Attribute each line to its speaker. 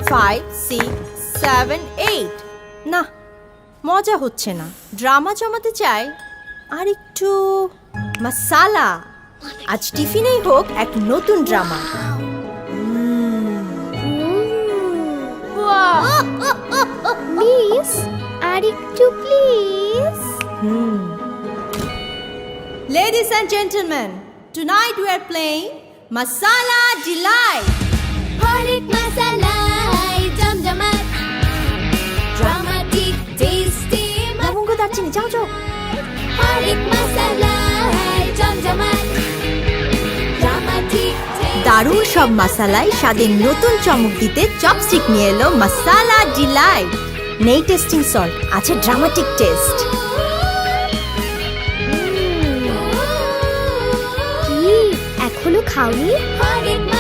Speaker 1: 5, 6, 7, 8 না মজা হচ্ছে না ড্রামা জমাতে চাই আর একটু মশালা আজ টিফিনেই হোক এক নতুন ড্রামা
Speaker 2: মিস আর একটু please
Speaker 1: Ladies and gentlemen, tonight we are playing Masala Delight.
Speaker 2: হরেক মশালাই জমজমাট ড্রামাটিক টেস্টি
Speaker 1: লবঙ্গ দারচিনি যাও যাও
Speaker 2: হরেক মশালাই জমজমাট ড্রামাটিক
Speaker 1: দারুণ সব মশালায় স্বাদের নতুন চমক দিতে চপস্টিক নিয়ে এলো মাসালা ডিলাইট নেই টেস্টিং সল্ট আছে ড্রামাটিক টেস্ট
Speaker 2: কি এখনো খাওনি
Speaker 3: হরেক